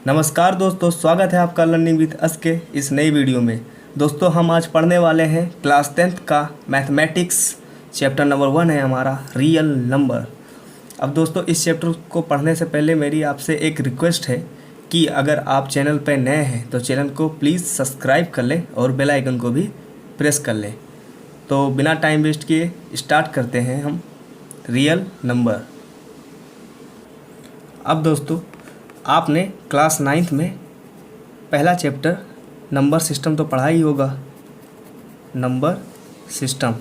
नमस्कार दोस्तों, स्वागत है आपका लर्निंग विद अस के इस नई वीडियो में। दोस्तों हम आज पढ़ने वाले हैं क्लास 10th का मैथमेटिक्स। चैप्टर नंबर 1 है हमारा रियल नंबर। अब दोस्तों इस चैप्टर को पढ़ने से पहले मेरी आपसे एक रिक्वेस्ट है कि अगर आप चैनल पर नए हैं तो चैनल को प्लीज़ सब्सक्राइब कर लें और बेल आइकन को भी प्रेस कर लें। तो बिना टाइम वेस्ट किए स्टार्ट करते हैं हम रियल नंबर। अब दोस्तों आपने क्लास 9th में पहला चैप्टर नंबर सिस्टम तो पढ़ा ही होगा। नंबर सिस्टम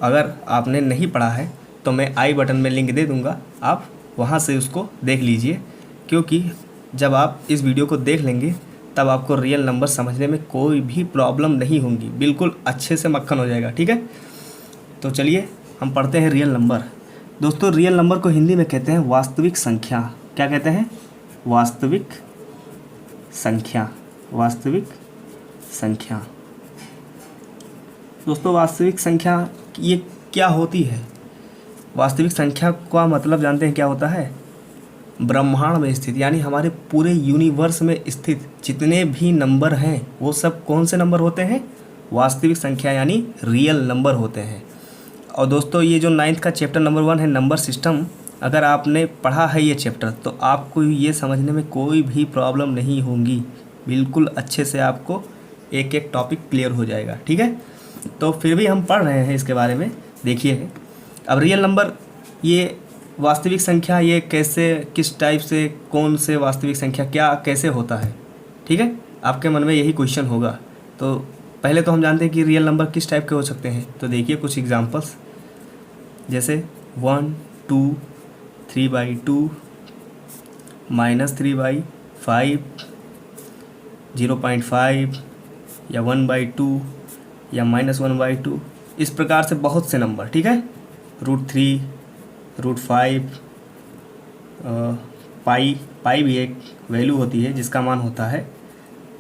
अगर आपने नहीं पढ़ा है तो मैं आई बटन में लिंक दे दूंगा, आप वहां से उसको देख लीजिए, क्योंकि जब आप इस वीडियो को देख लेंगे तब आपको रियल नंबर समझने में कोई भी प्रॉब्लम नहीं होगी, बिल्कुल अच्छे से मक्खन हो जाएगा। ठीक है, तो चलिए हम पढ़ते हैं रियल नंबर। दोस्तों रियल नंबर को हिंदी में कहते हैं वास्तविक संख्या। क्या कहते हैं? वास्तविक संख्या। वास्तविक संख्या। दोस्तों वास्तविक संख्या ये क्या होती है? वास्तविक संख्या का मतलब जानते हैं क्या होता है? ब्रह्मांड में स्थित, यानी हमारे पूरे यूनिवर्स में स्थित जितने भी नंबर हैं वो सब कौन से नंबर होते हैं? वास्तविक संख्या यानी रियल नंबर होते हैं। और दोस्तों ये जो 9th का चैप्टर नंबर 1 है नंबर सिस्टम, अगर आपने पढ़ा है ये चैप्टर तो आपको ये समझने में कोई भी प्रॉब्लम नहीं होगी, बिल्कुल अच्छे से आपको एक एक टॉपिक क्लियर हो जाएगा। ठीक है, तो फिर भी हम पढ़ रहे हैं इसके बारे में। देखिए अब रियल नंबर, ये वास्तविक संख्या, ये कैसे, किस टाइप से, कौन से वास्तविक संख्या क्या कैसे होता है। ठीक है, आपके मन में यही क्वेश्चन होगा। तो पहले तो हम जानते हैं कि रियल नंबर किस टाइप के हो सकते हैं। तो देखिए कुछ एग्जांपल्स, जैसे 1, 2, 3/2, -3/5, 0.5 या 1/2 या -1/2, इस प्रकार से बहुत से नंबर। ठीक है, √3, √5, पाई भी एक वैल्यू होती है जिसका मान होता है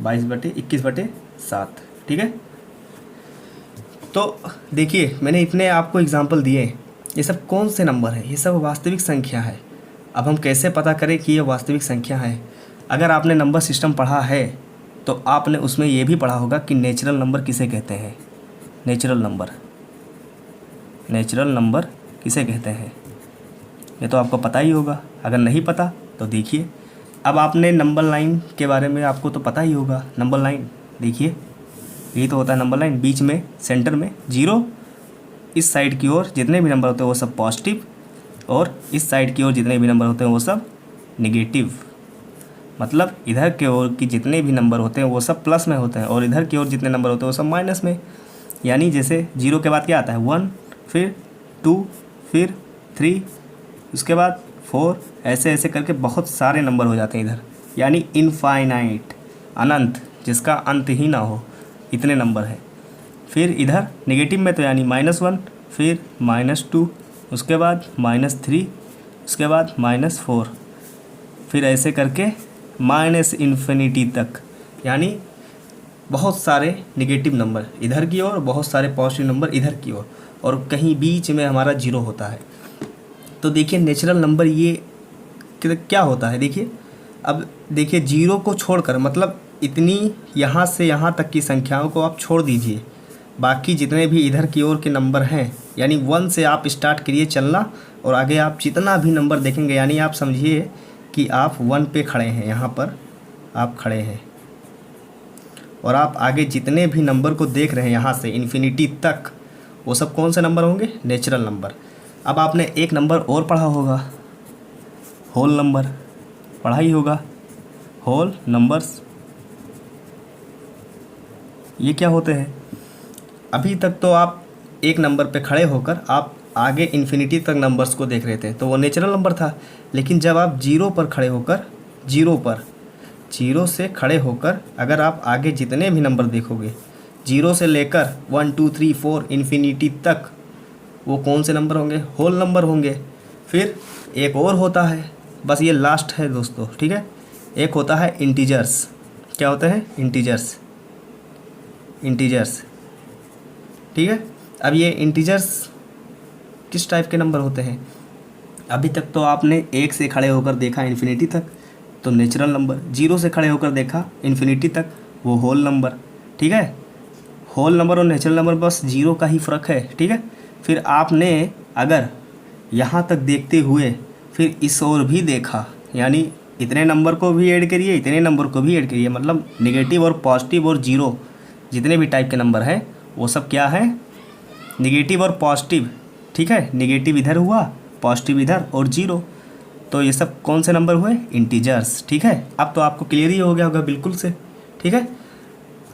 22/21/7। ठीक है, तो देखिए मैंने इतने आपको एग्जाम्पल दिए, ये सब कौन से नंबर है? ये सब वास्तविक संख्या है। अब हम कैसे पता करें कि ये वास्तविक संख्या है? अगर आपने नंबर सिस्टम पढ़ा है तो आपने उसमें ये भी पढ़ा होगा कि नेचुरल नंबर किसे कहते हैं। नेचुरल नंबर, नेचुरल नंबर किसे कहते हैं ये तो आपको पता ही होगा। अगर नहीं पता तो देखिए, अब आपने नंबर लाइन के बारे में आपको तो पता ही होगा। नंबर लाइन देखिए, यही तो होता है नंबर लाइन। बीच में सेंटर में 0, इस साइड की ओर जितने भी नंबर होते हैं वो सब पॉजिटिव, और इस साइड की ओर जितने भी नंबर होते हैं वो सब नेगेटिव। मतलब इधर के ओर की जितने भी नंबर होते हैं वो सब प्लस में होते हैं, और इधर की ओर जितने नंबर होते हैं वो सब माइनस में। यानी जैसे 0 के बाद क्या आता है? 1, फिर 2, फिर 3, उसके बाद 4, ऐसे ऐसे करके बहुत सारे नंबर हो जाते हैं इधर, यानी इनफाइनाइट, अनंत, जिसका अंत ही ना हो, इतने नंबर हैं। फिर इधर नेगेटिव में तो यानी -1, फिर -2, उसके बाद -3, उसके बाद -4, फिर ऐसे करके -इन्फिनिटी तक, यानी बहुत सारे नेगेटिव नंबर इधर की ओर, बहुत सारे पॉजिटिव नंबर इधर की ओर, और कहीं बीच में हमारा 0 होता है। तो देखिए नेचुरल नंबर ये क्या होता है। देखिए अब देखिए 0 को छोड़कर, मतलब इतनी यहाँ से यहाँ तक की संख्याओं को आप छोड़ दीजिए, बाकी जितने भी इधर की ओर के नंबर हैं, यानी 1 से आप स्टार्ट करिए चलना, और आगे आप जितना भी नंबर देखेंगे, यानी आप समझिए कि आप 1 पे खड़े हैं, यहाँ पर आप खड़े हैं, और आप आगे जितने भी नंबर को देख रहे हैं यहाँ से इन्फिनिटी तक, वो सब कौन से नंबर होंगे? Natural number. अब आपने एक नंबर और पढ़ा होगा, होल नंबर, पढ़ा ही होगा। होल नंबर्स ये क्या होते हैं? अभी तक तो आप एक नंबर पे खड़े होकर आप आगे इन्फिनिटी तक नंबर्स को देख रहे थे, तो वो नेचुरल नंबर था। लेकिन जब आप 0 पर खड़े होकर, 0 से खड़े होकर अगर आप आगे जितने भी नंबर देखोगे, 0 से लेकर 1, 2, 3, 4 इन्फिनिटी तक, वो कौन से नंबर होंगे? होल नंबर होंगे। फिर एक और होता है, बस ये लास्ट है दोस्तों। ठीक है, एक होता है इंटीजर्स। क्या होते हैं? इंटीजर्स। ठीक है, अब ये इंटीजर्स किस टाइप के नंबर होते हैं? अभी तक तो आपने 1 से खड़े होकर देखा इन्फिनिटी तक, तो नेचुरल नंबर। 0 से खड़े होकर देखा इन्फिनिटी तक, वो होल नंबर। ठीक है, होल नंबर और नेचुरल नंबर बस 0 का ही फ़र्क है। ठीक है, फिर आपने अगर यहाँ तक देखते हुए फिर इस ओर भी देखा, यानी इतने नंबर को भी ऐड करिए, इतने नंबर को भी ऐड करिए, मतलब नेगेटिव और पॉजिटिव और जीरो जितने भी टाइप के नंबर हैं वो सब क्या है, नेगेटिव और पॉजिटिव। ठीक है, नेगेटिव इधर हुआ, पॉजिटिव इधर और जीरो, तो ये सब कौन से नंबर हुए, इंटीजर्स। ठीक है, अब तो आपको क्लियर ही हो गया होगा बिल्कुल से। ठीक है,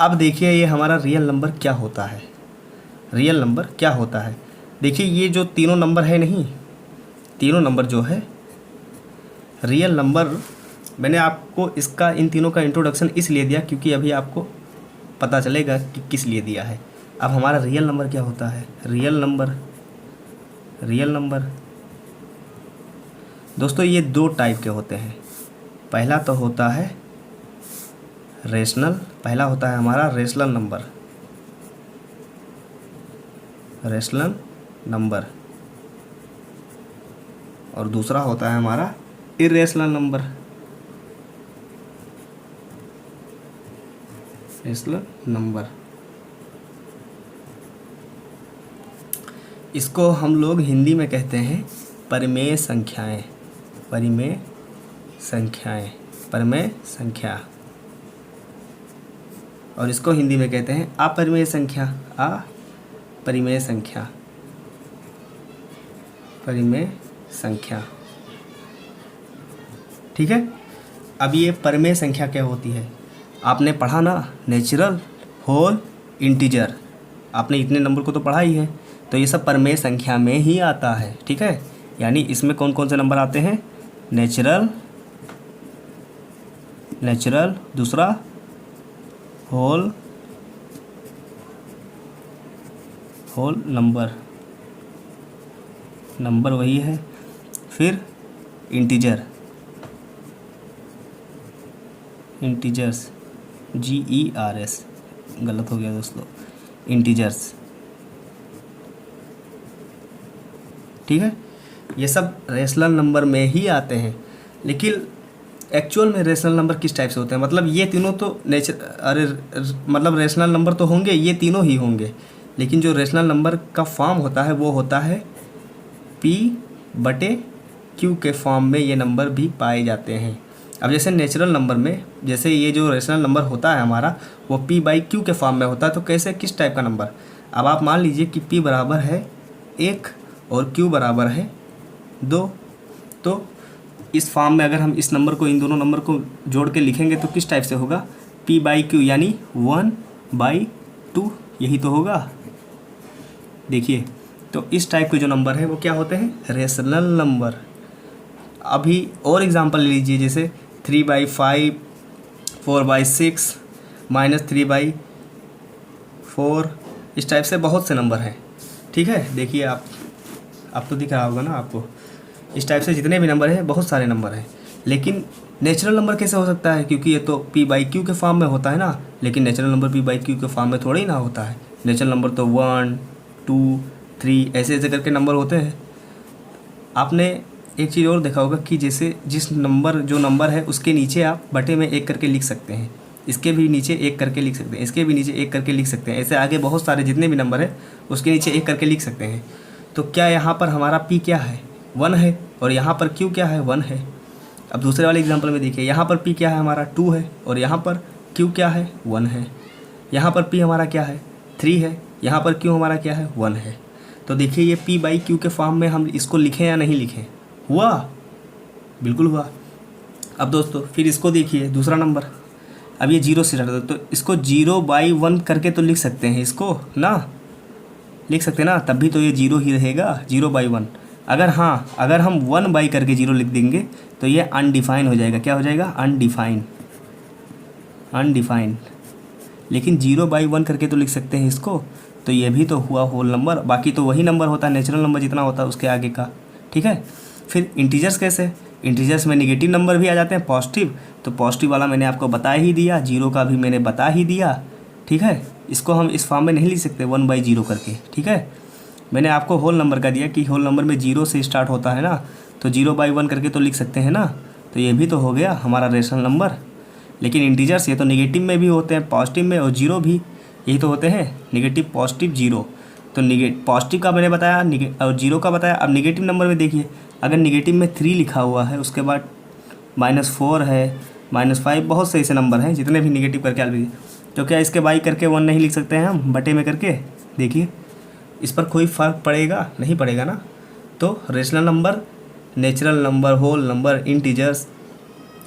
अब देखिए ये हमारा रियल नंबर क्या होता है। रियल नंबर क्या होता है, देखिए ये जो तीनों नंबर है, नहीं तीनों नंबर जो है रियल नंबर, मैंने आपको इसका इन तीनों का इंट्रोडक्शन इसलिए दिया क्योंकि अभी आपको पता चलेगा कि किस लिए दिया है। अब हमारा रियल नंबर क्या होता है, रियल नंबर दोस्तों ये 2 टाइप के होते हैं। पहला तो होता है रेशनल, पहला होता है हमारा रेशनल नंबर, और दूसरा होता है हमारा इरेशनल नंबर। इसको हम लोग हिंदी में कहते हैं परिमेय संख्या, और इसको हिंदी में कहते हैं अपरिमेय संख्या। ठीक है, अब ये परिमेय संख्या क्या होती है, आपने पढ़ा ना, नेचुरल, होल, इंटीजर, आपने इतने नंबर को तो पढ़ा ही है, तो ये सब परिमेय संख्या में ही आता है। ठीक है, यानी इसमें कौन कौन से नंबर आते हैं, नेचुरल, दूसरा होल नंबर वही है, फिर इंटीजर्स, GERS, गलत हो गया दोस्तों, इंटीजर्स। ठीक है, ये सब रेशनल नंबर में ही आते हैं। लेकिन एक्चुअल में रेशनल नंबर किस टाइप से होते हैं, मतलब ये तीनों तो मतलब रेशनल नंबर तो होंगे, ये तीनों ही होंगे, लेकिन जो रेशनल नंबर का फॉर्म होता है वो होता है P/Q के फॉर्म में ये नंबर भी पाए जाते हैं। अब जैसे नेचुरल नंबर में, जैसे ये जो रेशनल नंबर होता है हमारा वो P/Q के फॉर्म में होता है, तो कैसे, किस टाइप का नंबर, अब आप मान लीजिए कि P बराबर है 1 और Q बराबर है 2, तो इस फॉर्म में अगर हम इस नंबर को, इन दोनों नंबर को जोड़ के लिखेंगे तो किस टाइप से होगा, P/Q यानी 1/2, यही तो होगा। देखिए, तो इस टाइप के जो नंबर है वो क्या होते हैं, रेशनल नंबर। अभी और एग्जांपल ले लीजिए, जैसे 3/5, 4/6, -3/4, इस टाइप से बहुत से नंबर हैं। ठीक है, देखिए आप तो दिख रहा होगा ना आपको, इस टाइप से जितने भी नंबर हैं, बहुत सारे नंबर हैं। लेकिन नेचुरल नंबर कैसे हो सकता है, क्योंकि ये तो P/Q के फॉर्म में होता है ना, लेकिन नेचुरल नंबर P/Q के फॉर्म में थोड़ा ही ना होता है। नेचुरल नंबर तो 1, 2, 3 ऐसे ऐसे करके नंबर होते हैं। आपने एक चीज़ और देखा होगा कि जैसे जो नंबर है उसके नीचे आप बटे में 1 करके लिख सकते हैं, इसके भी नीचे 1 करके लिख सकते हैं, इसके भी नीचे 1 करके लिख सकते हैं, ऐसे आगे बहुत सारे जितने भी नंबर है उसके नीचे 1 करके लिख सकते हैं। तो क्या यहाँ पर हमारा P क्या है, 1 है, और यहाँ पर Q क्या है, 1 है। अब दूसरे वाले एग्जाम्पल में देखिए, यहाँ पर P क्या है हमारा, 2 है, और यहाँ पर Q क्या है, 1 है। यहाँ पर P हमारा क्या है, 3 है, यहाँ पर Q हमारा क्या है, 1 है। तो देखिए ये P/Q के फॉर्म में हम इसको लिखें या नहीं लिखें, हुआ, बिल्कुल हुआ। अब दोस्तों फिर इसको देखिए, दूसरा नंबर, अब ये 0 से स्टार्ट, तो इसको 0/1 करके तो लिख सकते हैं, इसको ना लिख सकते हैं ना, तब भी तो ये 0 ही रहेगा, 0/1। अगर हम 1 करके 0 लिख देंगे तो ये अनडिफाइन हो जाएगा, क्या हो जाएगा, अनडिफाइंड। लेकिन 0/1 करके तो लिख सकते हैं इसको, तो ये भी तो हुआ होल नंबर, बाकी तो वही नंबर होता है, नेचुरल नंबर जितना होता है उसके आगे का। ठीक है, फिर इंटीजर्स कैसे, इंटीजर्स में नेगेटिव नंबर भी आ जाते हैं, पॉजिटिव, तो पॉजिटिव वाला मैंने आपको बता ही दिया, 0 का भी मैंने बता ही दिया। ठीक है, इसको हम इस फॉर्म में नहीं लिख सकते 1/0 करके। ठीक है, मैंने आपको होल नंबर का दिया कि होल नंबर में 0 से स्टार्ट होता है ना, तो 0/1 करके तो लिख सकते हैं ना, तो ये भी तो हो गया हमारा रेशनल नंबर। लेकिन इंटीजर्स ये तो नेगेटिव में भी होते हैं, पॉजिटिव में, और जीरो भी, यही तो होते हैं नेगेटिव, पॉजिटिव, जीरो। तो पॉजिटिव का मैंने बताया और जीरो का बताया। अब नेगेटिव नंबर में देखिए, अगर नेगेटिव में 3 लिखा हुआ है, उसके बाद -4 है, -5, बहुत से ऐसे नंबर हैं जितने भी नेगेटिव करके आप लीजिए, तो क्या इसके बाई करके 1 नहीं लिख सकते हैं हम बटे में करके? देखिए इस पर कोई फ़र्क पड़ेगा? नहीं पड़ेगा ना। तो rational number, natural number, whole number, integers,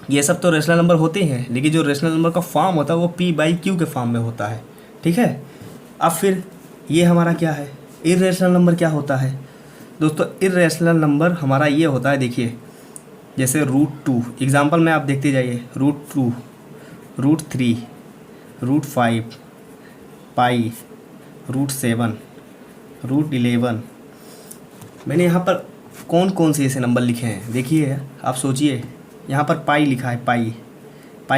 ये सब तो रेशनल नंबर होते हैं, लेकिन जो रेशनल नंबर का फॉर्म होता है वो p/q के फॉर्म में होता है, ठीक है। अब फिर ये हमारा क्या है, इर्रेशनल नंबर क्या होता है दोस्तों? इर्रेशनल नंबर हमारा ये होता है, देखिए जैसे √2, एग्जाम्पल में आप देखते जाइए, √2, √3, √5, पाई, √7, √11। मैंने यहाँ पर कौन कौन से ऐसे नंबर लिखे हैं देखिए, आप सोचिए। यहाँ पर पाई लिखा है, पाई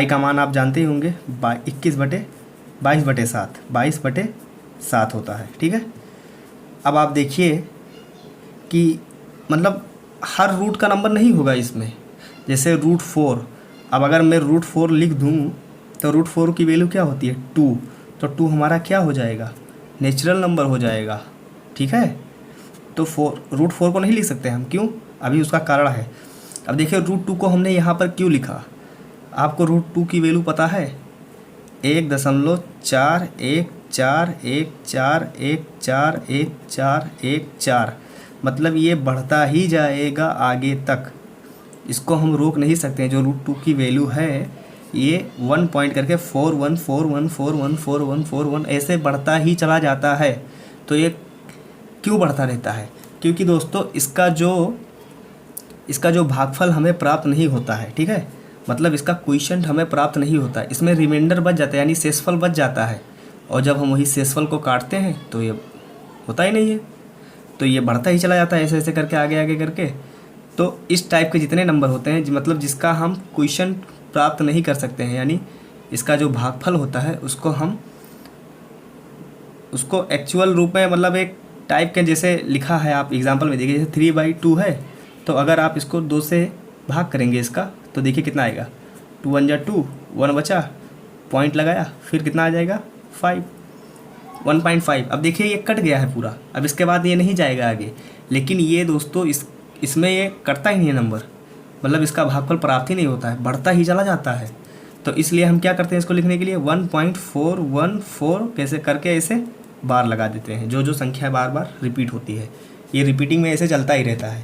का मान आप जानते ही होंगे, 22/7, 22/7 होता है, ठीक है। अब आप देखिए कि मतलब हर रूट का नंबर नहीं होगा इसमें, जैसे √4, अब अगर मैं √4 लिख दूँ तो √4 की वैल्यू क्या होती है, 2, तो 2 हमारा क्या हो जाएगा, नेचुरल नंबर हो जाएगा, ठीक है। तो √4 को नहीं लिख सकते हम, क्यों? अभी उसका कारण है। अब देखिए √2 को हमने यहाँ पर क्यों लिखा, आपको √2 की वैल्यू पता है, 1.414141414141, मतलब ये बढ़ता ही जाएगा आगे तक, इसको हम रोक नहीं सकते हैं। जो √2 की वैल्यू है ये 1 पॉइंट करके 4141414141 ऐसे बढ़ता ही चला जाता है। तो ये क्यों बढ़ता रहता है? क्योंकि दोस्तों इसका जो भागफल हमें प्राप्त नहीं होता है, ठीक है, मतलब इसका क्वोशिएंट हमें प्राप्त नहीं होता है, इसमें रिमाइंडर बच जाता है, यानी शेषफल बच जाता है, और जब हम वही शेषफल को काटते हैं तो ये होता ही नहीं है, तो ये बढ़ता ही चला जाता है ऐसे ऐसे करके आगे आगे करके। तो इस टाइप के जितने नंबर होते हैं मतलब जिसका हम क्वोशिएंट प्राप्त नहीं कर सकते हैं, यानी इसका जो भागफल होता है उसको एक्चुअल रूप में, मतलब एक टाइप के जैसे लिखा है, आप एग्जांपल में देखिए, जैसे 3/2 है, तो अगर आप इसको 2 से भाग करेंगे इसका, तो देखिए कितना आएगा, 2 1 2, 1 बचा, पॉइंट लगाया, फिर कितना आ जाएगा, 5, 1.5। अब देखिए ये कट गया है पूरा, अब इसके बाद ये नहीं जाएगा आगे। लेकिन ये दोस्तों इसमें ये कटता ही नहीं है नंबर, मतलब इसका भागफल प्राप्त ही नहीं होता है, बढ़ता ही चला जाता है। तो इसलिए हम क्या करते हैं, इसको लिखने के लिए 1.414 कैसे करके ऐसे बार लगा देते हैं, जो संख्या बार बार रिपीट होती है, ये रिपीटिंग में ऐसे चलता ही रहता है।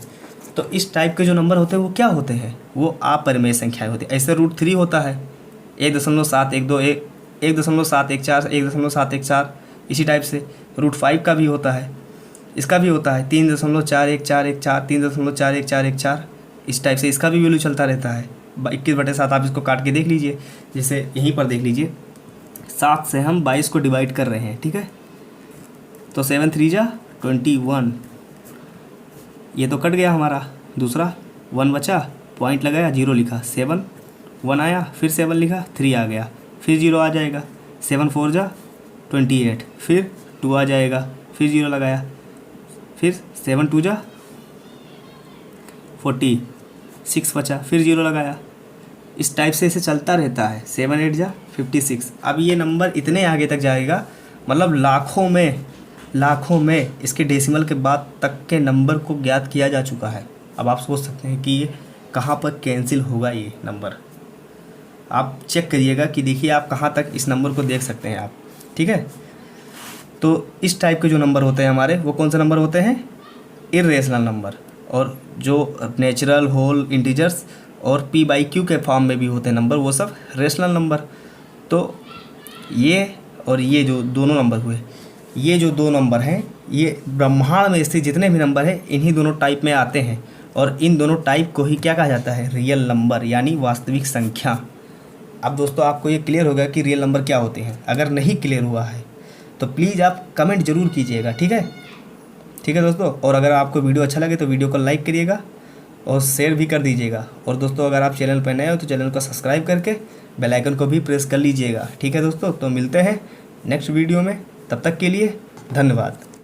तो इस टाइप के जो नंबर होते हैं वो क्या होते हैं, वो अपरिमेय संख्याएं होती है। ऐसे √3 होता है 1.712, 1.714, 1.714, इसी टाइप से √5 का भी होता है, इसका भी होता है 3.4114, 3.4114, इस टाइप से इसका भी वैल्यू चलता रहता है। 21/7 आप इसको काट के देख लीजिए, जैसे यहीं पर देख लीजिए, 7 से हम 22 को डिवाइड कर रहे हैं, ठीक है, तो 7 3 जा 21, ये तो कट गया हमारा, दूसरा 1 बचा, पॉइंट लगाया, 0 लिखा, 7 1 आया, फिर 7 लिखा, 3 आ गया, फिर 0 आ जाएगा, 7 4 जा 28, फिर 2 आ जाएगा, फिर 0 लगाया, फिर 7 2 जा 40, 6 बचा, फिर 0 लगाया, इस टाइप से इसे चलता रहता है। 7 8 जा 56। अब ये नंबर इतने आगे तक जाएगा, मतलब लाखों में इसके डेसिमल के बाद तक के नंबर को ज्ञात किया जा चुका है। अब आप सोच सकते हैं कि ये कहाँ पर कैंसिल होगा, ये नंबर आप चेक करिएगा कि देखिए आप कहाँ तक इस नंबर को देख सकते हैं आप, ठीक है। तो इस टाइप के जो नंबर होते हैं हमारे, वो कौन से नंबर होते हैं, इर्रेशनल नंबर, और जो नेचुरल, होल, इंटीजर्स और p/q के फॉर्म में भी होते हैं नंबर, वो सब रेशनल नंबर। तो ये और ये जो दोनों नंबर हुए, ये जो 2 नंबर हैं, ये ब्रह्मांड में स्थित जितने भी नंबर हैं इन्हीं दोनों टाइप में आते हैं, और इन दोनों टाइप को ही क्या कहा जाता है, रियल नंबर, यानी वास्तविक संख्या। अब दोस्तों आपको ये क्लियर होगा कि रियल नंबर क्या होते हैं। अगर नहीं क्लियर हुआ है तो प्लीज़ आप कमेंट ज़रूर कीजिएगा, ठीक है दोस्तों। और अगर आपको वीडियो अच्छा लगे तो वीडियो को लाइक करिएगा और शेयर भी कर दीजिएगा। और दोस्तों अगर आप चैनल पर नए हो तो चैनल को सब्सक्राइब करके बेल आइकन को भी प्रेस कर लीजिएगा, ठीक है दोस्तों। तो मिलते हैं नेक्स्ट वीडियो में, तब तक के लिए धन्यवाद।